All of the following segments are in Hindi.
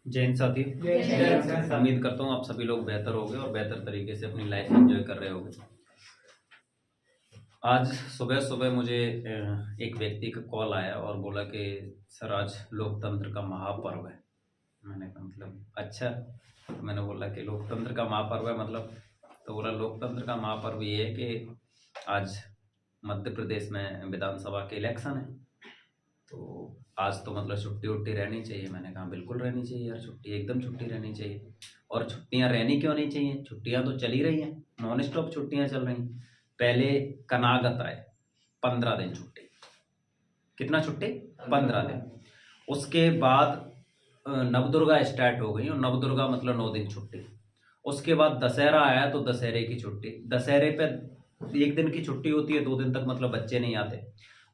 जय हिंद साथी। उम्मीद करता हूँ आप सभी लोग बेहतर होंगे और बेहतर तरीके से अपनी लाइफ एंजॉय कर रहे होंगे। आज सुबह सुबह मुझे एक व्यक्ति का कॉल आया और बोला कि सर आज लोकतंत्र का महापर्व है। मैंने कहा मतलब अच्छा। तो मैंने बोला कि लोकतंत्र का महापर्व है मतलब, तो बोला लोकतंत्र का महापर्व ये है कि आज मध्य प्रदेश में विधानसभा के इलेक्शन है, तो आज तो मतलब छुट्टी उट्टी रहनी चाहिए। मैंने कहा बिल्कुल रहनी चाहिए यार, छुट्टी एकदम छुट्टी रहनी चाहिए। और छुट्टियां रहनी क्यों नहीं चाहिए, छुट्टियां तो चल ही रही हैं, नॉन स्टॉप छुट्टियां चल रही हैं। पहले कनागत आए 15 दिन छुट्टी, कितना छुट्टी 15 दिन। उसके बाद नवदुर्गा स्टार्ट हो गई और नवदुर्गा मतलब 9 दिन छुट्टी। उसके बाद दशहरा आया तो दशहरे की छुट्टी, दशहरे पे 1 दिन की छुट्टी होती है, 2 दिन तक मतलब बच्चे नहीं आते।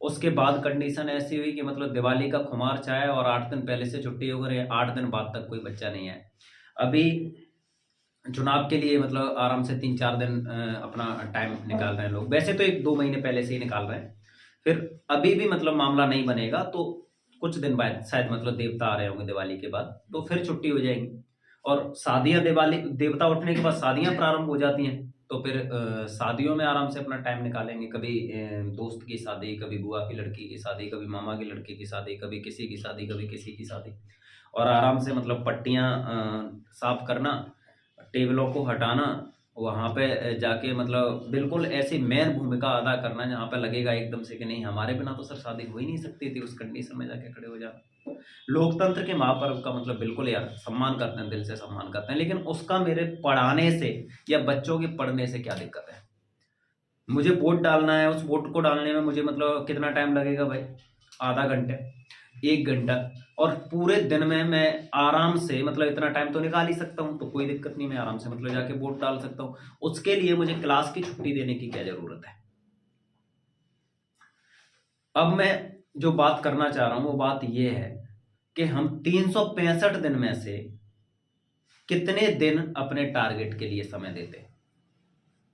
उसके बाद कंडीशन ऐसी हुई कि मतलब दिवाली का खुमार छाया और 8 दिन पहले से छुट्टी हो गई, 8 दिन बाद तक कोई बच्चा नहीं आया। अभी चुनाव के लिए मतलब आराम से 3-4 दिन अपना टाइम निकाल रहे हैं लोग, वैसे तो 1-2 महीने पहले से ही निकाल रहे हैं। फिर अभी भी मतलब मामला नहीं बनेगा तो कुछ दिन बाद शायद मतलब देवता आ रहे होंगे दिवाली के बाद, तो फिर छुट्टी हो जाएगी। और शादियां दिवाली देवता उठने के बाद शादियां प्रारंभ हो जाती हैं, तो फिर शादियों में आराम से अपना टाइम निकालेंगे। कभी दोस्त की शादी, कभी बुआ की लड़की की शादी, कभी मामा की लड़की की शादी, कभी किसी की शादी, कभी किसी की शादी। और आराम से मतलब पट्टियां साफ करना, टेबलों को हटाना, वहाँ पे जाके मतलब बिल्कुल ऐसी मेन भूमिका अदा करना जहाँ पे लगेगा एकदम से कि नहीं हमारे बिना तो सर शादी हो ही नहीं सकती थी, उस कंडीशन में जाके खड़े हो जाना। लोकतंत्र के महापर्व का मतलब बिल्कुल यार सम्मान करते हैं, दिल से सम्मान करते हैं, लेकिन उसका मेरे पढ़ाने से या बच्चों के पढ़ने से क्या दिक्कत है। मुझे वोट डालना है, उस वोट को डालने में मुझे मतलब कितना टाइम लगेगा भाई, आधा घंटे 1 घंटा, और पूरे दिन में मैं आराम से मतलब इतना टाइम तो निकाल ही सकता हूँ, तो कोई दिक्कत नहीं, मैं आराम से मतलब जाके वोट डाल सकता हूँ। उसके लिए मुझे क्लास की छुट्टी देने की क्या जरूरत है। अब मैं जो बात करना चाह रहा हूं वो बात यह है कि हम 365 दिन में से कितने दिन अपने टारगेट के लिए समय देते हैं।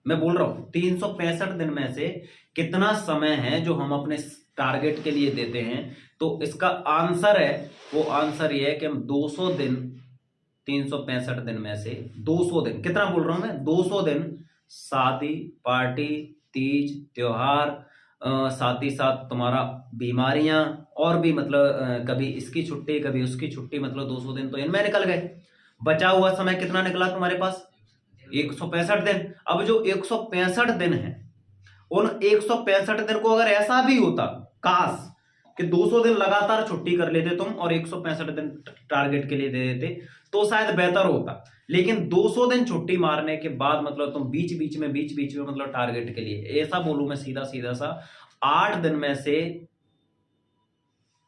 मैं बोल रहा हूं 365 दिन में से कितना समय है जो हम अपने टारगेट के लिए देते हैं। तो इसका आंसर है, वो आंसर ये है कि हम 200 दिन, 365 दिन में से 200 दिन, कितना बोल रहा हूं मैं, 200 दिन शादी, पार्टी, तीज, त्योहार, साथ ही साथ तुम्हारा बीमारियां, और भी मतलब कभी इसकी छुट्टी कभी उसकी छुट्टी, मतलब 200 दिन तो इनमें निकल गए। बचा हुआ समय कितना निकला तुम्हारे पास, 165 दिन। अब जो 165 दिन है, उन 165 दिन को अगर ऐसा भी होता काश कि 200 दिन लगातार छुट्टी कर लेते तुम और 165 दिन टारगेट के लिए दे देते, तो शायद बेहतर होता। लेकिन 200 दिन छुट्टी मारने के बाद मतलब तुम बीच बीच में मतलब टारगेट के लिए, ऐसा बोलूं मैं सीधा सीधा सा, 8 दिन में से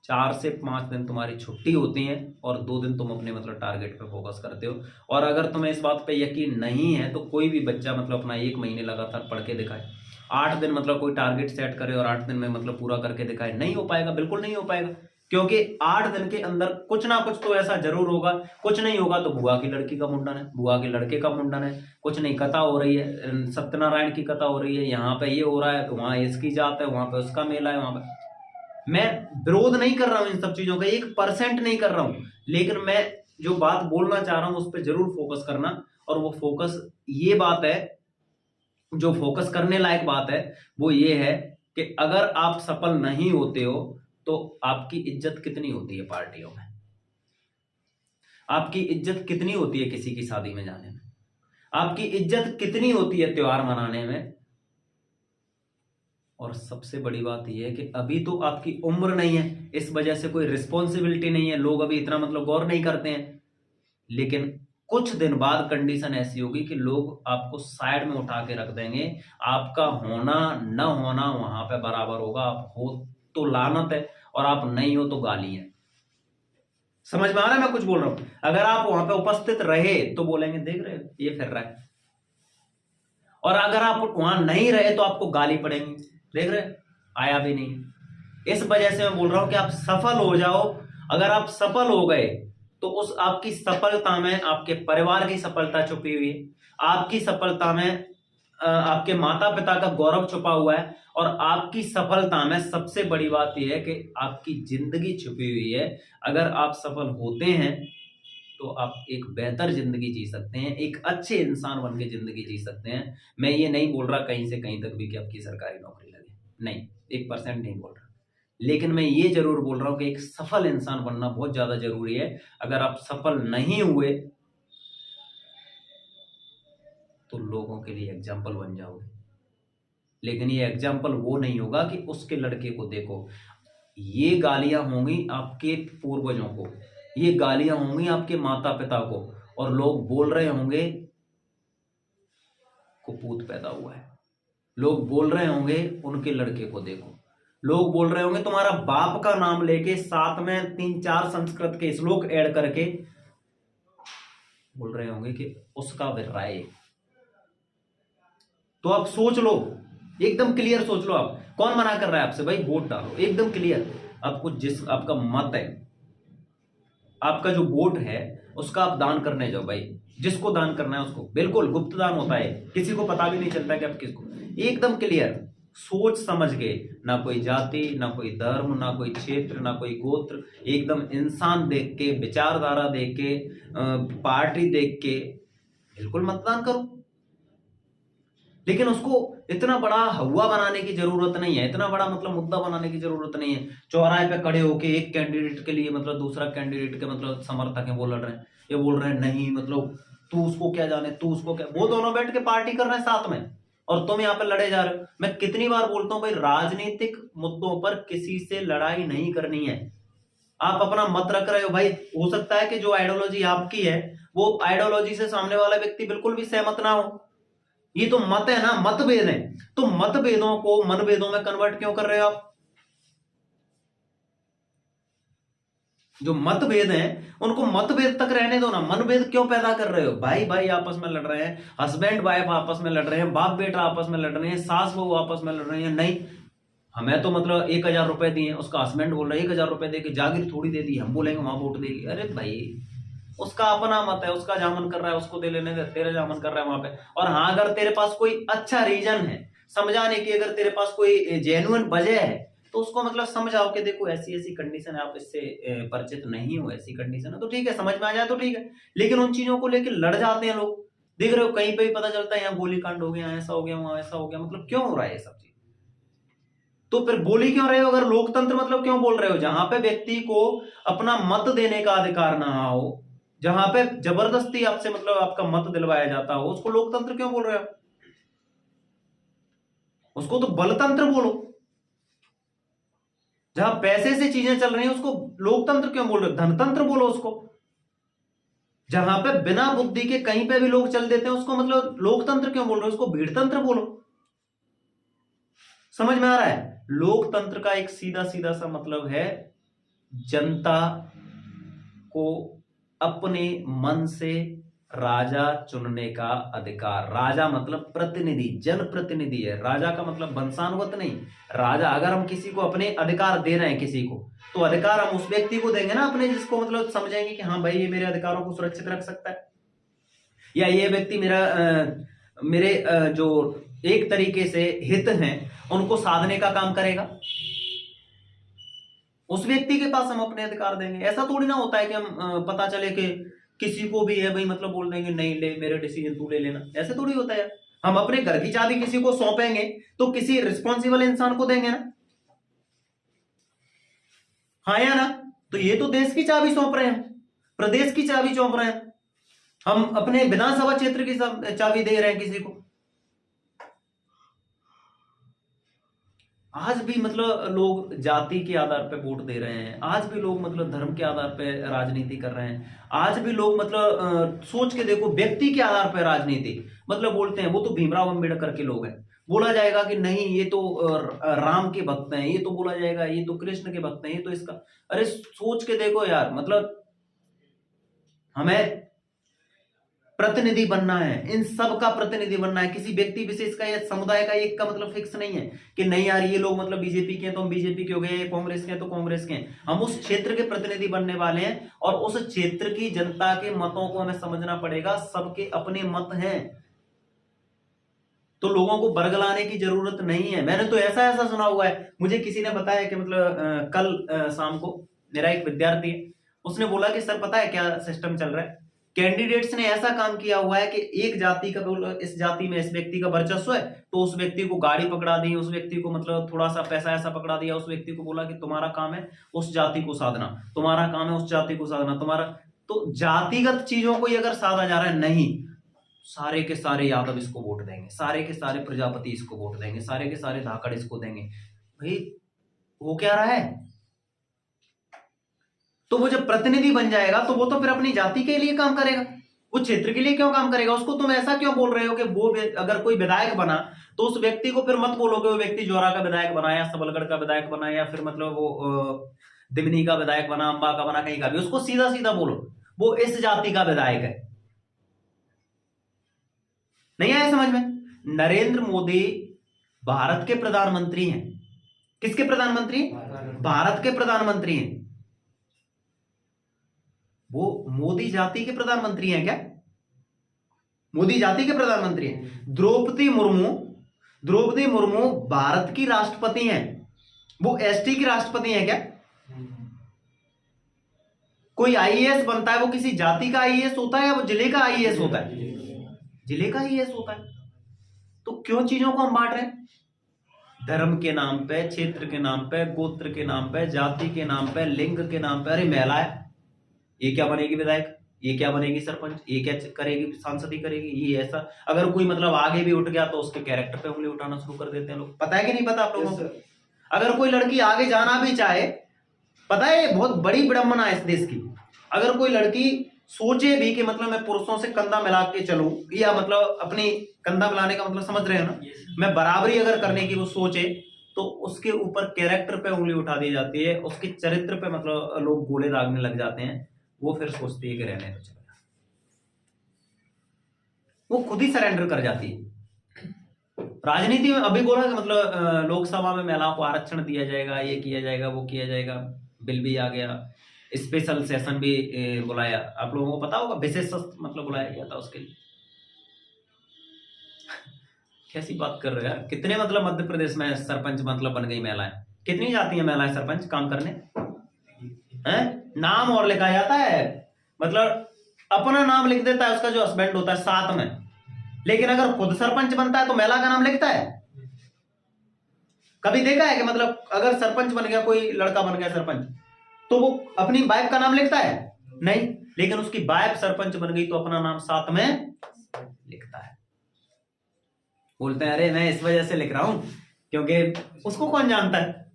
4 से 5 दिन तुम्हारी छुट्टी होती है और 2 दिन तुम अपने मतलब टारगेट पे फोकस करते हो। और अगर तुम्हें इस बात पे यकीन नहीं है तो कोई भी बच्चा मतलब अपना 1 महीने लगातार पढ़ के दिखाए, 8 दिन मतलब कोई टारगेट सेट करे और 8 दिन में मतलब पूरा करके दिखाए, नहीं हो पाएगा, बिल्कुल नहीं हो पाएगा। क्योंकि 8 दिन के अंदर कुछ ना कुछ तो ऐसा जरूर होगा। कुछ नहीं होगा तो बुआ की लड़की का मुंडन है, बुआ के लड़के का मुंडन है, कुछ नहीं कथा हो रही है, सत्यनारायण की कथा हो रही है, यहाँ पे ये हो रहा है तो वहां इसकी जात है, वहां पे उसका मेला है, वहां पे। मैं विरोध नहीं कर रहा हूं इन सब चीजों का, 1% नहीं कर रहा हूं, लेकिन मैं जो बात बोलना चाह रहा हूं उस पर जरूर फोकस करना। और वो फोकस ये बात है, जो फोकस करने लायक बात है वो ये है कि अगर आप सफल नहीं होते हो तो आपकी इज्जत कितनी होती है पार्टियों में, आपकी इज्जत कितनी होती है किसी की शादी में जाने में, आपकी इज्जत कितनी होती है त्योहार मनाने में। और सबसे बड़ी बात यह है कि अभी तो आपकी उम्र नहीं है, इस वजह से कोई रिस्पॉन्सिबिलिटी नहीं है, लोग अभी इतना मतलब गौर नहीं करते हैं। लेकिन कुछ दिन बाद कंडीशन ऐसी होगी कि लोग आपको साइड में उठा के रख देंगे, आपका होना न होना वहां पे बराबर होगा। आप हो तो लानत है और आप नहीं हो तो गाली है। समझ में आ रहा है मैं कुछ बोल रहा हूं। अगर आप वहां पे उपस्थित रहे तो बोलेंगे देख रहे ये फिर रहा है, और अगर आप वहां नहीं रहे तो आपको गाली पड़ेगी, देख रहे आया भी नहीं। इस वजह से मैं बोल रहा हूं कि आप सफल हो जाओ। अगर आप सफल हो गए तो उस आपकी सफलता में आपके परिवार की सफलता छुपी हुई है, आपकी सफलता में आपके माता पिता का गौरव छुपा हुआ है, और आपकी सफलता में सबसे बड़ी बात यह है कि आपकी जिंदगी छुपी हुई है। अगर आप सफल होते हैं तो आप एक बेहतर ज़िंदगी जी सकते हैं, एक अच्छे इंसान बन के ज़िंदगी जी सकते हैं। मैं ये नहीं बोल रहा कहीं से कहीं तक भी कि आपकी सरकारी नौकरी लगे, नहीं, 1% नहीं बोल रहा। लेकिन मैं ये ज़रूर बोल रहा हूँ कि एक सफल इंसान बनना बहुत ज़्यादा ज़रूरी है। अगर आप सफल नहीं हुए, तो लोगों के लिए एग्ज़ाम्पल बन जाओगे। लेकिन ये एग्ज़ाम्पल वो नहीं होगा कि उसके लड़के को देखो। ये गालियाँ होंगी आपके पूर्वजों को, ये गालियाँ होंगी आपके माता-पिता को और लोग बोल रहे होंगे कुपूत पैदा हुआ है। लोग बोल रहे होंगे उनके लड़के को देखो। लोग बोल रहे होंगे तुम्हारा बाप का नाम लेके साथ में 3-4 संस्कृत के श्लोक ऐड करके बोल रहे होंगे कि उसका राय। तो आप सोच लो, एकदम क्लियर सोच लो। आप कौन मना कर रहा है आपसे, भाई वोट डालो, एकदम क्लियर। आपको जिस आपका मत है, आपका जो वोट है, उसका आप दान करने जाओ भाई। जिसको दान करना है उसको, बिल्कुल गुप्त दान होता है, किसी को पता भी नहीं चलता कि आप किसको। एकदम क्लियर सोच समझ के, ना कोई जाति, ना कोई धर्म, ना कोई क्षेत्र, ना कोई गोत्र, एकदम इंसान देख के, विचारधारा देख के, पार्टी देख के बिल्कुल मतदान करो। लेकिन उसको इतना बड़ा हवा बनाने की जरूरत नहीं है, इतना बड़ा मतलब मुद्दा बनाने की जरूरत नहीं है। चौराहे पे खड़े होके एक कैंडिडेट के लिए मतलब दूसरा कैंडिडेट के मतलब समर्थक है, वो लड़ रहे हैं, ये बोल रहे हैं नहीं मतलब तू उसको क्या जाने, तू उसको क्या। वो दोनों बैठ के पार्टी कर रहे हैं साथ में और तुम यहाँ पे लड़े जा रहे हो। मैं कितनी बार बोलता हूँ भाई, राजनीतिक मुद्दों पर किसी से लड़ाई नहीं करनी है। आप अपना मत रख रहे हो भाई, हो सकता है कि जो आइडियोलॉजी आपकी है वो आइडियोलॉजी से सामने वाला व्यक्ति बिल्कुल भी सहमत ना हो। ये तो मत है ना, मतभेद है। तो मतभेदों को मनभेदों में कन्वर्ट क्यों कर रहे हो आप? जो मतभेद हैं उनको मतभेद तक रहने दो ना, मनभेद क्यों पैदा कर रहे हो? भाई भाई आपस में लड़ रहे हैं, हस्बैंड वाइफ आपस में लड़ रहे हैं, बाप बेटा आपस में लड़ रहे हैं, सास बहू आपस में लड़ रहे हैं। नहीं, हमें तो मतलब 1000 रुपए दिए, उसका हस्बैंड बोल रहा है 1000 रुपए दे के जागीर थोड़ी दे दी, हम बोलेंगे वहां वोट देगी। अरे भाई, उसका अपना मत है, उसका जहां मन कर रहा है उसको दे लेने दे, तेरे जहां मन कर रहा है वहां पे। और हाँ, अगर तेरे पास कोई अच्छा रीजन है समझाने की, अगर तेरे पास कोई जेन्युइन वजह है, तो उसको मतलब समझाओ कि देखो ऐसी ऐसी कंडीशन है, आप इससे परिचित नहीं हो, ऐसी कंडीशन है, तो ठीक है, समझ में आ जाए तो ठीक है। लेकिन उन चीजों को लेकर लड़ जाते हैं लोग। देख रहे हो कहीं पे भी पता चलता है यहाँ गोली कांड हो गया, ऐसा हो गया, वहां ऐसा हो गया। मतलब क्यों हो रहा है ये सब चीज? तो फिर बोली क्यों रहे हो? अगर लोकतंत्र मतलब क्यों बोल रहे हो? जहां पे व्यक्ति को अपना मत देने का अधिकार ना हो, जहां पे जबरदस्ती आपसे मतलब आपका मत दिलवाया जाता हो, उसको लोकतंत्र क्यों बोल रहे हो? उसको तो बलतंत्र बोलो। जहां पैसे से चीजें चल रही हैं उसको लोकतंत्र क्यों बोल रहे हो? धनतंत्र बोलो उसको। जहां पे बिना बुद्धि के कहीं पे भी लोग चल देते हैं उसको मतलब लोकतंत्र क्यों बोल रहे हो? उसको भीड़तंत्र बोलो। समझ में आ रहा है? लोकतंत्र का एक सीधा सीधा सा मतलब है जनता को अपने मन से राजा चुनने का अधिकार। राजा मतलब प्रतिनिधि, जनप्रतिनिधि है। राजा का मतलब वंशानुगत नहीं। राजा, अगर हम किसी को अपने अधिकार दे रहे हैं किसी को, तो अधिकार हम उस व्यक्ति को देंगे ना अपने, जिसको मतलब समझेंगे कि हाँ भाई ये मेरे अधिकारों को सुरक्षित रख सकता है, या ये व्यक्ति मेरे जो एक तरीके से हित हैं उनको साधने का काम करेगा। उस व्यक्ति के पास हम अपने अधिकार देंगे। ऐसा थोड़ी ना होता है कि हम पता चले कि किसी को भी है भाई मतलब बोल देंगे नहीं ले, मेरे डिसीजन तू ले लेना। ऐसे थोड़ी होता है। हम अपने घर की चाबी किसी को सौंपेंगे तो किसी रिस्पॉन्सिबल इंसान को देंगे ना, हाँ या ना? तो ये तो देश की चाबी सौंप रहे हैं, प्रदेश की चाबी सौंप रहे हैं, हम अपने विधानसभा क्षेत्र की चाबी दे रहे हैं किसी को। आज भी मतलब लोग जाति के आधार पे वोट दे रहे हैं, आज भी लोग मतलब धर्म के आधार पे राजनीति कर रहे हैं, आज भी लोग मतलब सोच के देखो व्यक्ति के आधार पे राजनीति मतलब बोलते हैं। वो तो भीमराव अंबेडकर के लोग हैं, बोला जाएगा कि नहीं ये तो राम के भक्त हैं, ये तो बोला जाएगा ये तो कृष्ण के भक्त हैं, ये तो इसका। अरे सोच के देखो यार, मतलब हमें प्रतिनिधि बनना है, इन सब का प्रतिनिधि बनना है, किसी व्यक्ति विशेष का या समुदाय का एक का मतलब फिक्स नहीं है कि नहीं यार ये लोग मतलब बीजेपी के हैं तो हम बीजेपी के हो गए, कांग्रेस के हैं तो कांग्रेस के हैं। हम उस क्षेत्र के प्रतिनिधि बनने वाले हैं और उस क्षेत्र की जनता के मतों को हमें समझना पड़ेगा। सबके अपने मत हैं, तो लोगों को बरगलाने की जरूरत नहीं है। मैंने तो ऐसा ऐसा सुना हुआ है, मुझे किसी ने बताया कि मतलब कल शाम को मेरा एक विद्यार्थी है, उसने बोला कि सर पता है क्या सिस्टम चल रहा है, कैंडिडेट्स ने ऐसा काम किया हुआ है कि एक जाति का, इस जाति में इस व्यक्ति का वर्चस्व है, तो उस व्यक्ति को गाड़ी पकड़ा दी, उस व्यक्ति को मतलब थोड़ा सा पैसा ऐसा पकड़ा दिया, उस व्यक्ति को बोला कि तुम्हारा काम है उस जाति को साधना, तुम्हारा काम है उस जाति को साधना, तुम्हारा। तो जातिगत चीजों को अगर साधा जा रहा है, नहीं, सारे के सारे यादव इसको वोट देंगे, सारे के सारे प्रजापति इसको वोट देंगे, सारे के सारे धाकड़ इसको देंगे, भाई वो क्या रहा है? तो वो जब प्रतिनिधि बन जाएगा तो वो तो फिर अपनी जाति के लिए काम करेगा, वो क्षेत्र के लिए क्यों काम करेगा? उसको तुम ऐसा क्यों बोल रहे हो कि वो अगर कोई विधायक बना तो उस व्यक्ति को फिर मत बोलोगे वो व्यक्ति जोरा का विधायक बना या सबलगढ़ का विधायक बना या फिर मतलब वो दिमनी का विधायक बना, अंबा का बना, कहीं का भी, उसको सीधा सीधा बोलो वो इस जाति का विधायक है। नहीं आया समझ में? नरेंद्र मोदी भारत के प्रधानमंत्री हैं। किसके प्रधानमंत्री? भारत के प्रधानमंत्री हैं। वो मोदी जाति के प्रधानमंत्री हैं क्या? मोदी जाति के प्रधानमंत्री हैं। द्रौपदी मुर्मू भारत की राष्ट्रपति हैं, वो एसटी की राष्ट्रपति हैं क्या? कोई आईएएस बनता है वो किसी जाति का आईएएस होता है या वो जिले का आईएएस होता है? जिले का आईएएस होता है। तो क्यों चीजों को हम बांट रहे हैं? धर्म के नाम पे, क्षेत्र के नाम पे, गोत्र के नाम पे, जाति के नाम पे, लिंग के नाम पे। अरे महिला है, ये क्या बनेगी विधायक, ये क्या बनेगी सरपंच, ये क्या करेगी, सांसद ही करेगी, ये ऐसा। अगर कोई मतलब आगे भी उठ गया तो उसके कैरेक्टर पे उंगली उठाना शुरू कर देते हैं लोग। पता है कि नहीं पता आप लोगों को? अगर कोई लड़की आगे जाना भी चाहे, पता है बहुत बड़ी विडंबना है इस देश की, अगर कोई लड़की सोचे भी कि मतलब मैं पुरुषों से कंधा मिला के चलूं, या मतलब अपनी कंधा मिलाने का मतलब समझ रहे हो ना, मैं बराबरी अगर करने की वो सोचे, तो उसके ऊपर कैरेक्टर पे उंगली उठा दी जाती है, उसके चरित्र पे मतलब लोग गोले दागने लग जाते हैं। वो फिर सोचती है कि रहने तो चलेगा, वो खुद ही सरेंडर कर जाती है। राजनीति में अभी बोला कि मतलब लोकसभा में महिलाओं को आरक्षण दिया जाएगा, ये किया जाएगा, वो किया जाएगा, बिल भी आ गया, स्पेशल सेशन भी बुलाया। आप लोगों को पता होगा, विशेष सत्र मतलब बुलाया गया था उसके लिए। कैसी बात कर रहे हैं यार? कितने मतलब मध्य प्रदेश में सरपंच मतलब बन गई महिलाएं? कितनी जाती हैं महिलाएं सरपंच काम करने? हैं? नाम और लिखा जाता है, मतलब अपना नाम लिख देता है उसका जो हस्बैंड होता है साथ में, लेकिन अगर खुद सरपंच बनता है तो महिला का नाम लिखता है? कभी देखा है कि मतलब अगर सरपंच बन गया, कोई लड़का बन गया सरपंच, तो वो अपनी वाइफ का नाम लिखता है? नहीं, लेकिन उसकी वाइफ सरपंच बन गई तो अपना नाम साथ में लिखता है। बोलते हैं अरे मैं इस वजह से लिख रहा हूं क्योंकि उसको कौन जानता है,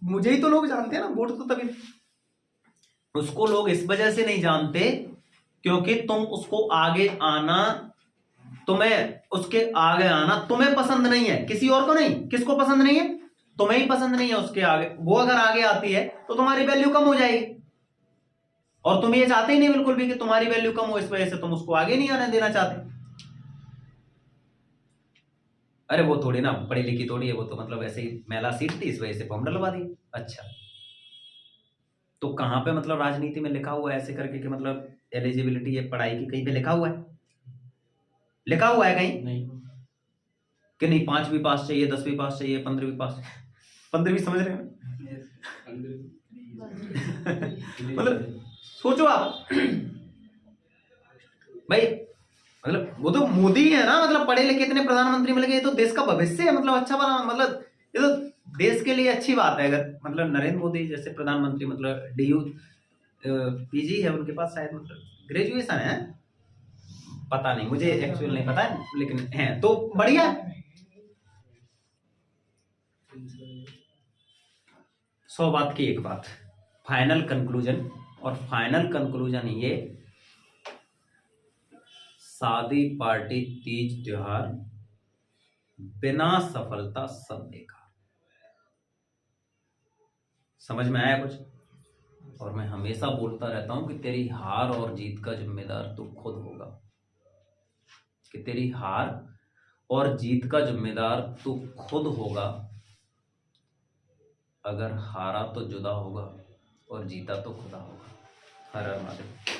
मुझे ही तो लोग जानते हैं ना, वोट तो तभी। उसको लोग इस वजह से नहीं जानते क्योंकि तुम उसको आगे आना, तुम्हें उसके आगे आना तुम्हें पसंद नहीं है, किसी और को नहीं। किसको पसंद नहीं है? तुम्हें ही पसंद नहीं है उसके आगे। वो अगर आगे आती है तो तुम्हारी वैल्यू कम हो जाएगी, और तुम ये चाहते ही नहीं बिल्कुल भी कि तुम्हारी वैल्यू कम हो, इस वजह से तुम उसको आगे नहीं आने देना चाहते। अरे वो थोड़ी ना पढ़ी लिखी थोड़ी है, वो तो मतलब ऐसे ही महिला सीट थी इस वजह से फॉर्म डलवा दी। अच्छा, तो कहां पे मतलब राजनीति में लिखा हुआ है ऐसे करके कि मतलब एलिजिबिलिटी है पढ़ाई की? कहीं पे लिखा हुआ है? लिखा हुआ है कहीं? नहीं कि नहीं 5वीं पास चाहिए, 10वीं पास चाहिए, 15वीं पास, 15वीं समझ रहे हैं? मतलब सोचो आप भाई, मतलब वो तो मोदी है ना, मतलब पढ़े लिखे इतने प्रधानमंत्री मिल गए, ये तो देश का भविष्य है, मतलब अच्छा बना, मतलब ये तो देश के लिए अच्छी बात है। अगर मतलब नरेंद्र मोदी जैसे प्रधानमंत्री मतलब डीयू पीजी है उनके पास, शायद मतलब ग्रेजुएशन है, पता नहीं, मुझे एक्चुअल नहीं पता है, लेकिन है तो बढ़िया। 100 बात की एक बात, फाइनल कंक्लूजन, और फाइनल कंक्लूजन ये, शादी पार्टी तीज त्योहार बिना सफलता सब बेकार। समझ में आया कुछ? और मैं हमेशा बोलता रहता हूं कि तेरी हार और जीत का जिम्मेदार तू खुद होगा, कि तेरी हार और जीत का जिम्मेदार तू खुद होगा। अगर हारा तो जुदा होगा और जीता तो खुदा होगा। हर हर महादेव।